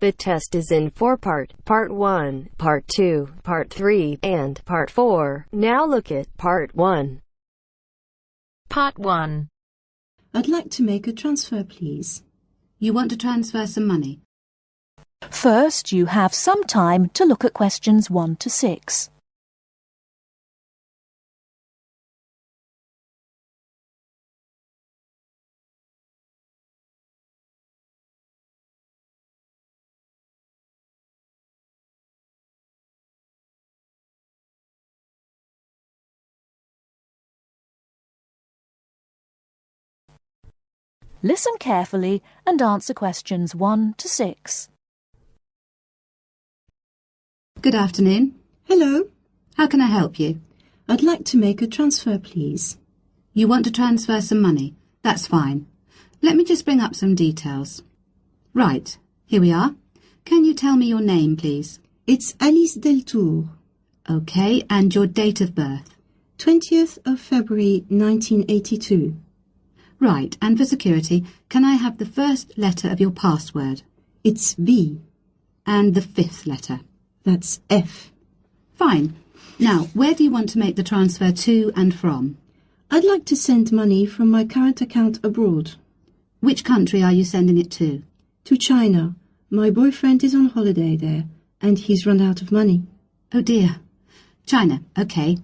The test is in 4 parts: Part 1, Part 2, Part 3, and Part 4. Now look at Part 1. Part 1. I'd like to make a transfer, please. You want to transfer some money? First, you have some time to look at questions 1 to 6. Listen carefully and answer questions 1 to 6. Good afternoon. Hello. How can I help you? I'd like to make a transfer, please. You want to transfer some money? That's fine. Let me just bring up some details. Right, here we are. Can you tell me your name, please? It's Alice Deltour. OK, and your date of birth? 20th of February 1982. Right, and for security, can I have the first letter of your password? It's B. And the 5th letter? That's F. Fine. Now, where do you want to make the transfer to and from? I'd like to send money from my current account abroad. Which country are you sending it to? To China. My boyfriend is on holiday there, and he's run out of money. Oh dear. China, OK.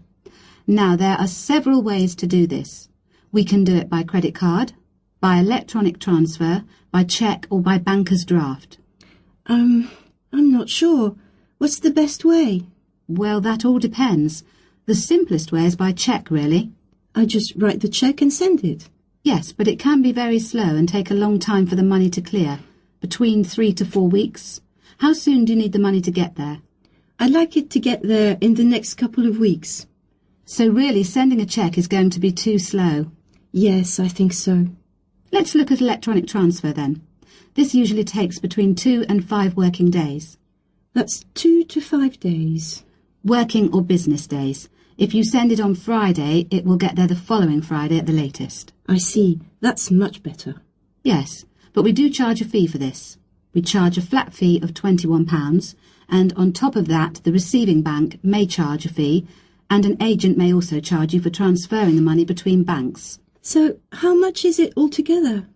Now, there are several ways to do this. We can do it by credit card, by electronic transfer, by cheque or by banker's draft. I'm not sure. What's the best way? Well, that all depends. The simplest way is by cheque, really. I just write the cheque and send it. Yes, but it can be very slow and take a long time for the money to clear, between 3 to 4 weeks. How soon do you need the money to get there? I'd like it to get there in the next couple of weeks. So really, sending a cheque is going to be too slow. Yes, I think so. Let's look at electronic transfer then. This usually takes between 2 and 5 working days. That's 2 to 5 days. Working or business days. If you send it on Friday, it will get there the following Friday at the latest. I see. That's much better. Yes, but we do charge a fee for this. We charge a flat fee of £21, and on top of that, the receiving bank may charge a fee, and an agent may also charge you for transferring the money between banks. So, how much is it altogether?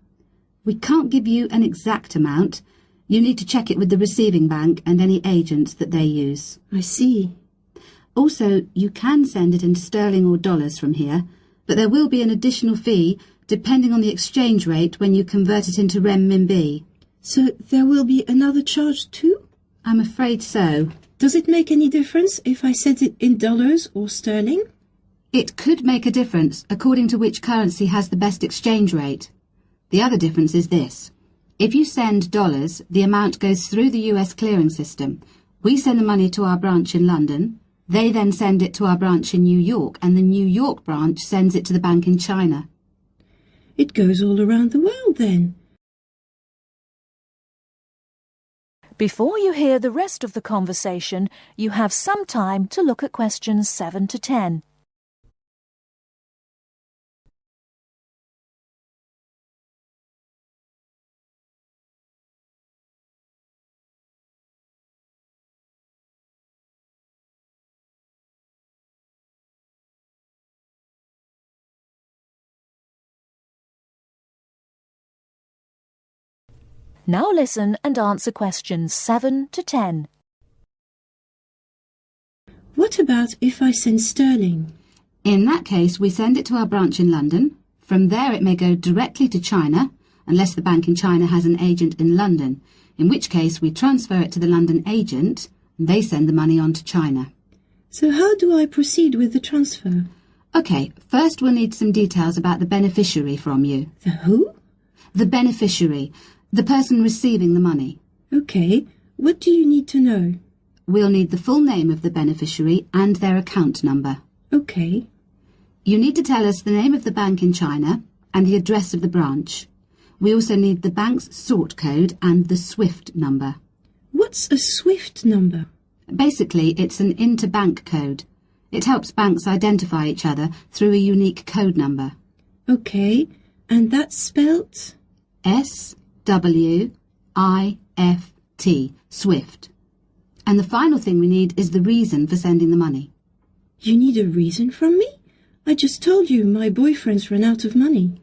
We can't give you an exact amount. You need to check it with the receiving bank and any agents that they use. I see. Also, you can send it in sterling or dollars from here, but there will be an additional fee depending on the exchange rate when you convert it into renminbi. So, there will be another charge too? I'm afraid so. Does it make any difference if I send it in dollars or sterling? It could make a difference according to which currency has the best exchange rate. The other difference is this. If you send dollars, the amount goes through the US clearing system. We send the money to our branch in London. They then send it to our branch in New York, and the New York branch sends it to the bank in China. It goes all around the world then. Before you hear the rest of the conversation, you have some time to look at questions 7 to 10. Now listen and answer questions 7 to 10. What about if I send sterling? In that case, we send it to our branch in London. From there it may go directly to China, unless the bank in China has an agent in London, in which case we transfer it to the London agent, and they send the money on to China. So how do I proceed with the transfer? OK, first we'll need some details about the beneficiary from you. The who? The beneficiary. The person receiving the money. OK. What do you need to know? We'll need the full name of the beneficiary and their account number. OK. You need to tell us the name of the bank in China and the address of the branch. We also need the bank's sort code and the SWIFT number. What's a SWIFT number? Basically, it's an interbank code. It helps banks identify each other through a unique code number. OK. And that's spelt? SWIFT. SWIFT. And the final thing we need is the reason for sending the money. You need a reason from me? I just told you my boyfriend's run out of money.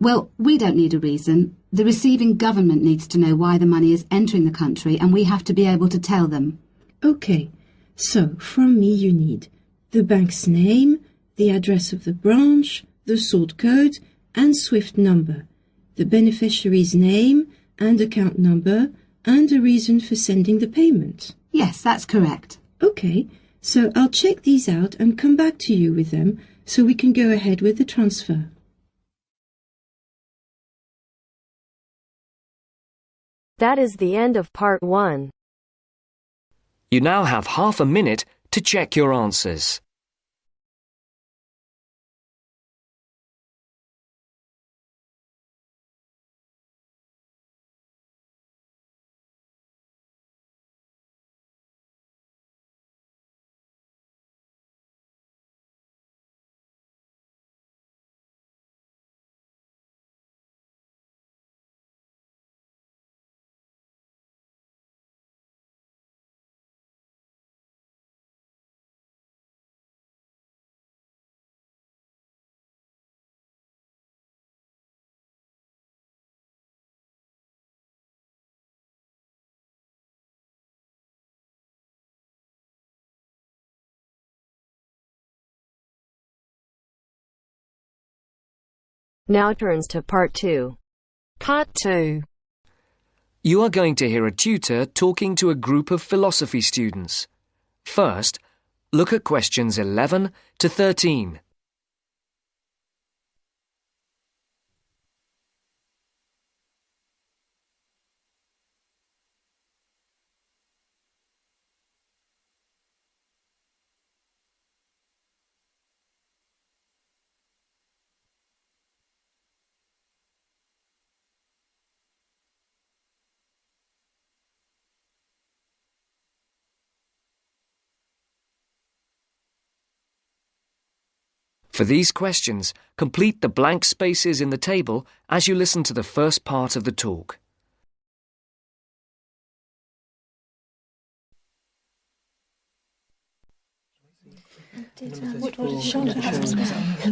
Well, we don't need a reason. The receiving government needs to know why the money is entering the country, and we have to be able to tell them. Okay, so from me you need the bank's name, the address of the branch, the sort code and SWIFT number, the beneficiary's name and account number, and a reason for sending the payment. Yes, that's correct. Okay, so I'll check these out and come back to you with them so we can go ahead with the transfer. That is the end of part 1. You now have half a minute to check your answers. Now turns to part 2. Part 2. You are going to hear a tutor talking to a group of philosophy students. First, look at questions 11 to 13. For these questions, complete the blank spaces in the table as you listen to the first part of the talk.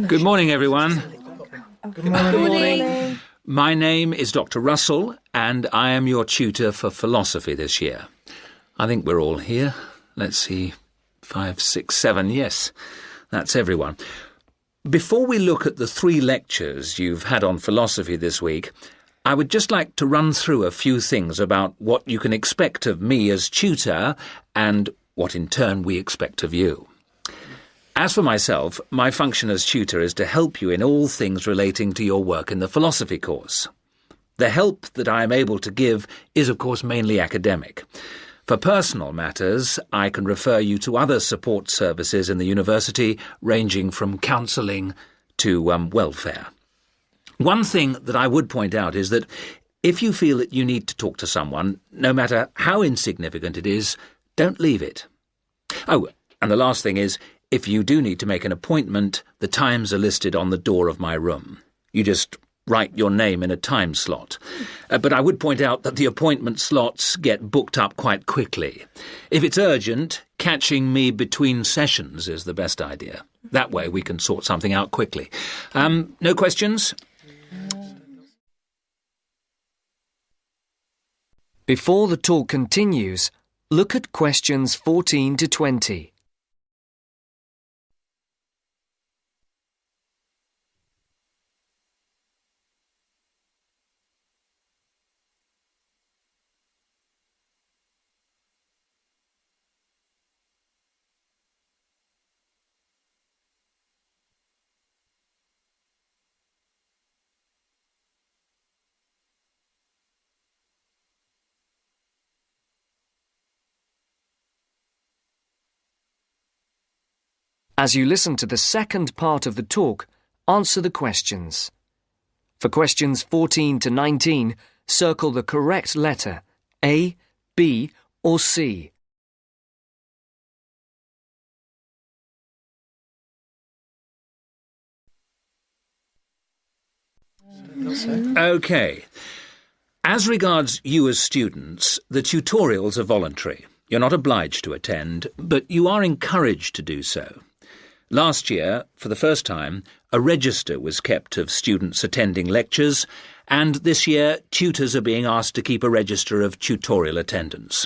Good morning, everyone. Good morning. My name is Dr. Russell, and I am your tutor for philosophy this year. I think we're all here. Let's see, 5, 6, 7, yes, that's everyone. Before we look at the 3 lectures you've had on philosophy this week, I would just like to run through a few things about what you can expect of me as tutor and what in turn we expect of you. As for myself, my function as tutor is to help you in all things relating to your work in the philosophy course. The help that I am able to give is, of course, mainly academic. For personal matters, I can refer you to other support services in the university, ranging from counselling to welfare. One thing that I would point out is that if you feel that you need to talk to someone, no matter how insignificant it is, don't leave it. Oh, and the last thing is, if you do need to make an appointment, the times are listed on the door of my room. You just write your name in a time slot. But I would point out that the appointment slots get booked up quite quickly. If it's urgent, catching me between sessions is the best idea. That way we can sort something out quickly. No questions? Before the talk continues, look at questions 14 to 20. As you listen to the second part of the talk, answer the questions. For questions 14 to 19, circle the correct letter, A, B, or C. OK. As regards you as students, the tutorials are voluntary. You're not obliged to attend, but you are encouraged to do so. Last year, for the first time, a register was kept of students attending lectures, and this year tutors are being asked to keep a register of tutorial attendance.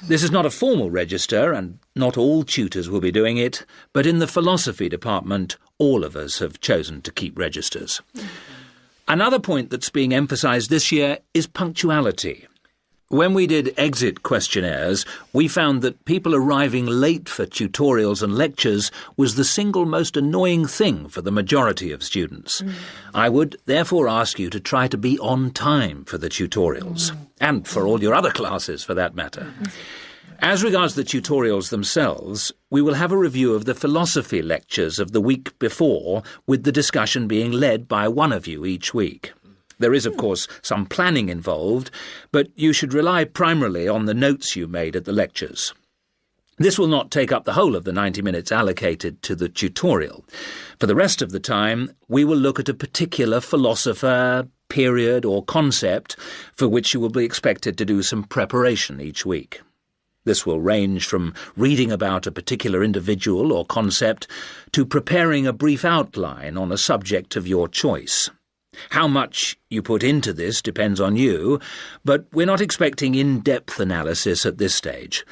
This is not a formal register, and not all tutors will be doing it, but in the philosophy department, all of us have chosen to keep registers. Another point that's being emphasised this year is punctuality. When we did exit questionnaires, we found that people arriving late for tutorials and lectures was the single most annoying thing for the majority of students. I would therefore ask you to try to be on time for the tutorials, and for all your other classes for that matter. As regards the tutorials themselves, we will have a review of the philosophy lectures of the week before, with the discussion being led by one of you each week. There is, of course, some planning involved, but you should rely primarily on the notes you made at the lectures. This will not take up the whole of the 90 minutes allocated to the tutorial. For the rest of the time, we will look at a particular philosopher, period or concept for which you will be expected to do some preparation each week. This will range from reading about a particular individual or concept to preparing a brief outline on a subject of your choice. How much you put into this depends on you, but we're not expecting in-depth analysis at this stage.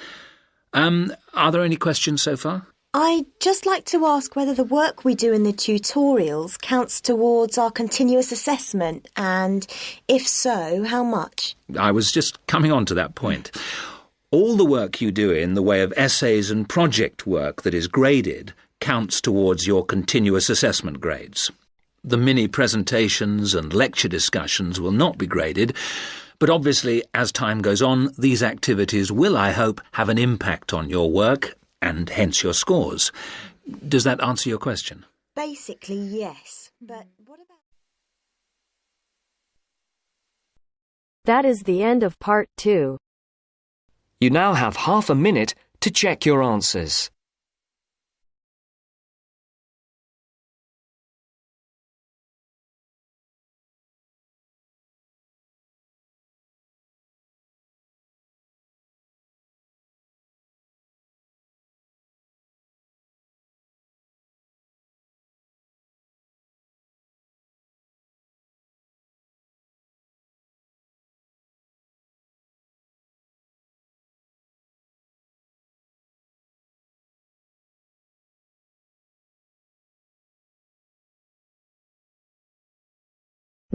Are there any questions so far? I'd just like to ask whether the work we do in the tutorials counts towards our continuous assessment, and if so, how much? I was just coming on to that point. All the work you do in the way of essays and project work that is graded counts towards your continuous assessment grades. The mini-presentations and lecture discussions will not be graded, but obviously, as time goes on, these activities will, I hope, have an impact on your work, and hence your scores. Does that answer your question? Basically, yes. But what about... That is the end of part 2. You now have half a minute to check your answers.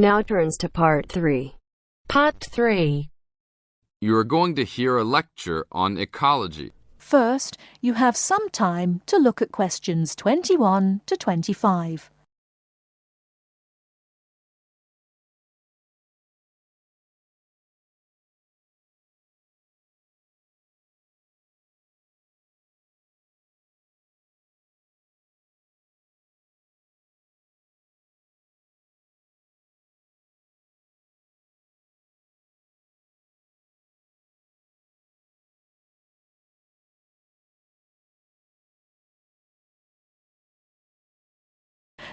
Now turns to part 3. Part 3. You are going to hear a lecture on ecology. First, you have some time to look at questions 21 to 25.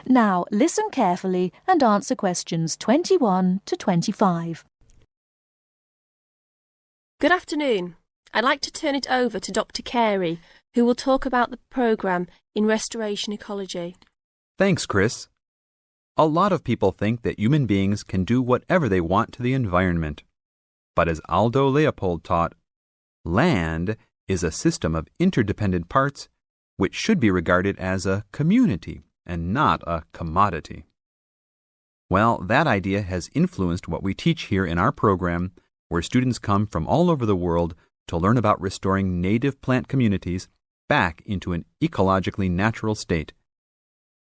Now, listen carefully and answer questions 21 to 25. Good afternoon. I'd like to turn it over to Dr. Carey, who will talk about the programme in restoration ecology. Thanks, Chris. A lot of people think that human beings can do whatever they want to the environment. But as Aldo Leopold taught, land is a system of interdependent parts which should be regarded as a community and not a commodity. Well, that idea has influenced what we teach here in our program, where students come from all over the world to learn about restoring native plant communities back into an ecologically natural state.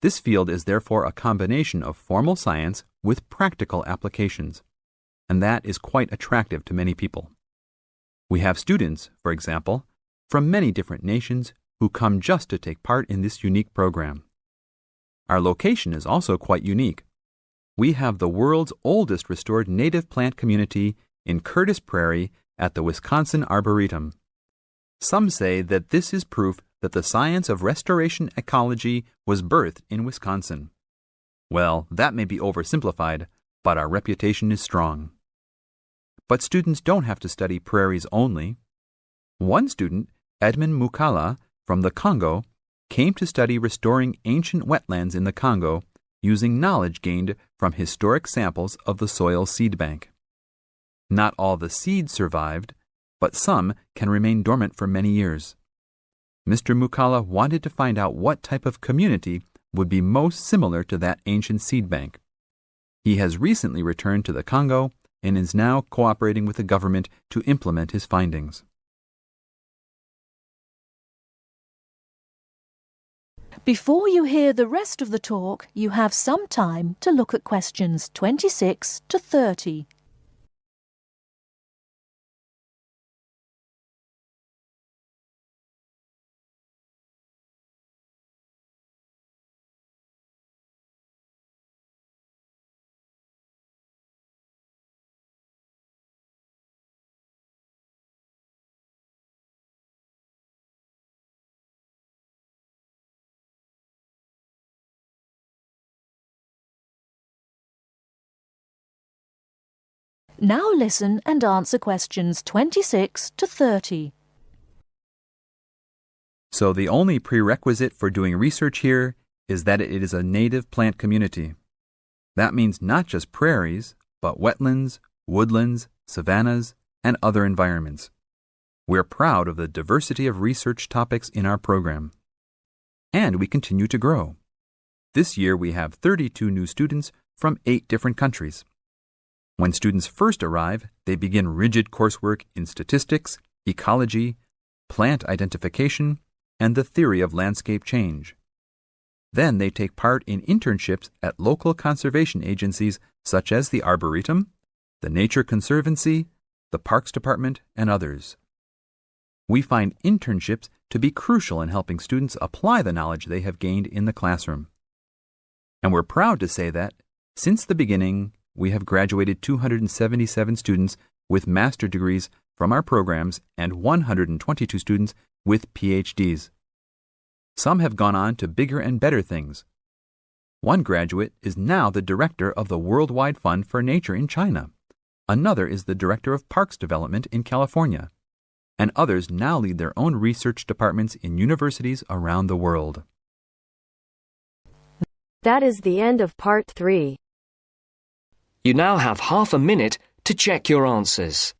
This field is therefore a combination of formal science with practical applications, and that is quite attractive to many people. We have students, for example, from many different nations who come just to take part in this unique program. Our location is also quite unique. We have the world's oldest restored native plant community in Curtis Prairie at the Wisconsin Arboretum. Some say that this is proof that the science of restoration ecology was birthed in Wisconsin. Well, that may be oversimplified, but our reputation is strong. But students don't have to study prairies only. One student, Edmund Mukala from the Congo, came to study restoring ancient wetlands in the Congo using knowledge gained from historic samples of the soil seed bank. Not all the seeds survived, but some can remain dormant for many years. Mr. Mukala wanted to find out what type of community would be most similar to that ancient seed bank. He has recently returned to the Congo and is now cooperating with the government to implement his findings. Before you hear the rest of the talk, you have some time to look at questions 26 to 30. Now listen and answer questions 26 to 30. So the only prerequisite for doing research here is that it is a native plant community. That means not just prairies, but wetlands, woodlands, savannas, and other environments. We're proud of the diversity of research topics in our program. And we continue to grow. This year we have 32 new students from 8 different countries. When students first arrive, they begin rigid coursework in statistics, ecology, plant identification, and the theory of landscape change. Then they take part in internships at local conservation agencies such as the Arboretum, the Nature Conservancy, the Parks Department, and others. We find internships to be crucial in helping students apply the knowledge they have gained in the classroom. And we're proud to say that, since the beginning, we have graduated 277 students with master degrees from our programs and 122 students with PhDs. Some have gone on to bigger and better things. One graduate is now the director of the Worldwide Fund for Nature in China. Another is the director of Parks Development in California. And others now lead their own research departments in universities around the world. That is the end of part 3. You now have half a minute to check your answers.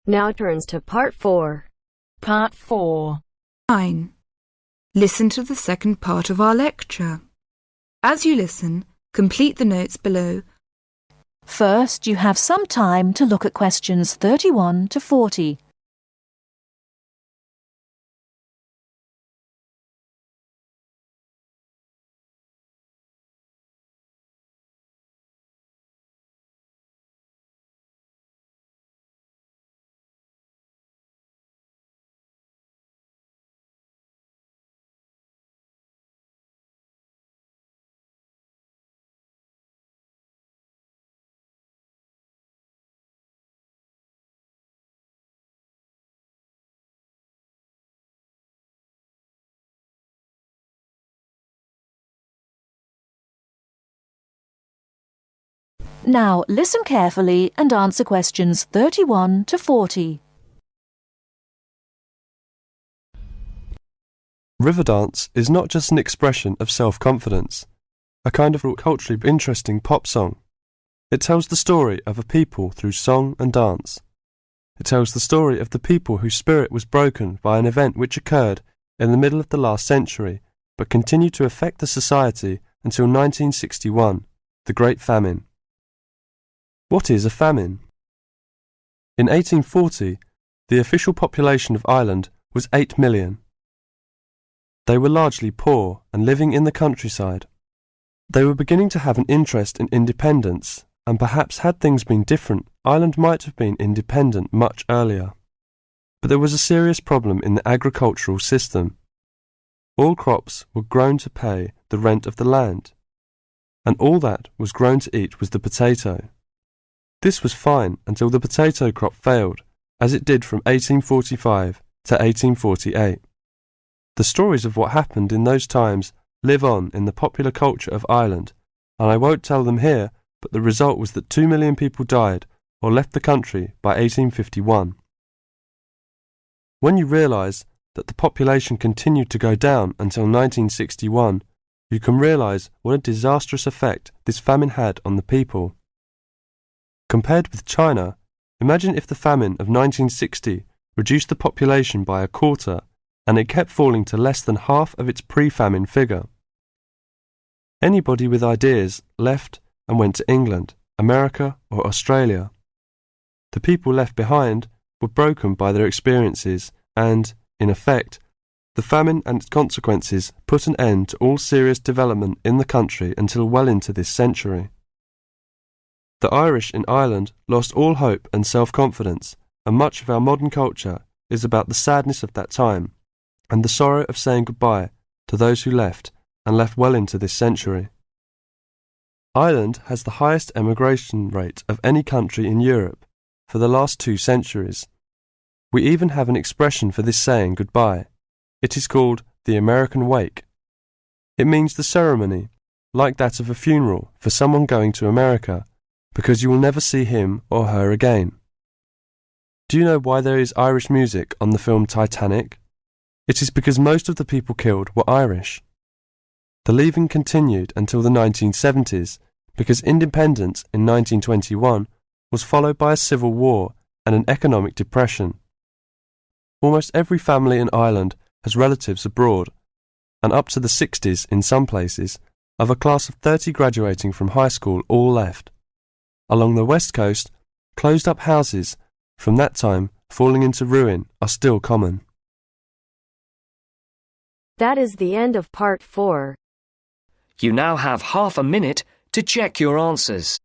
Now turns to part 4. Part 4. 9. Listen to the second part of our lecture. As you listen, complete the notes below. First, you have some time to look at questions 31 to 40. Now listen carefully and answer questions 31 to 40. Riverdance is not just an expression of self-confidence, a kind of culturally interesting pop song. It tells the story of a people through song and dance. It tells the story of the people whose spirit was broken by an event which occurred in the middle of the last century, but continued to affect the society until 1961, the Great Famine. What is a famine? In 1840, the official population of Ireland was 8 million. They were largely poor and living in the countryside. They were beginning to have an interest in independence, and perhaps had things been different, Ireland might have been independent much earlier. But there was a serious problem in the agricultural system. All crops were grown to pay the rent of the land, and all that was grown to eat was the potato. This was fine until the potato crop failed, as it did from 1845 to 1848. The stories of what happened in those times live on in the popular culture of Ireland, and I won't tell them here, but the result was that 2 million people died or left the country by 1851. When you realise that the population continued to go down until 1961, you can realise what a disastrous effect this famine had on the people. Compared with China, imagine if the famine of 1960 reduced the population by a quarter and it kept falling to less than half of its pre-famine figure. Anybody with ideas left and went to England, America or Australia. The people left behind were broken by their experiences and, in effect, the famine and its consequences put an end to all serious development in the country until well into this century. The Irish in Ireland lost all hope and self-confidence, and much of our modern culture is about the sadness of that time and the sorrow of saying goodbye to those who left and left well into this century. Ireland has the highest emigration rate of any country in Europe for the last 2 centuries. We even have an expression for this saying goodbye. It is called the American wake. It means the ceremony, like that of a funeral for someone going to America, because you will never see him or her again. Do you know why there is Irish music on the film Titanic? It is because most of the people killed were Irish. The leaving continued until the 1970s because independence in 1921 was followed by a civil war and an economic depression. Almost every family in Ireland has relatives abroad, and up to the 60s in some places, of a class of 30 graduating from high school all left. Along the west coast, closed-up houses from that time falling into ruin are still common. That is the end of part 4. You now have half a minute to check your answers.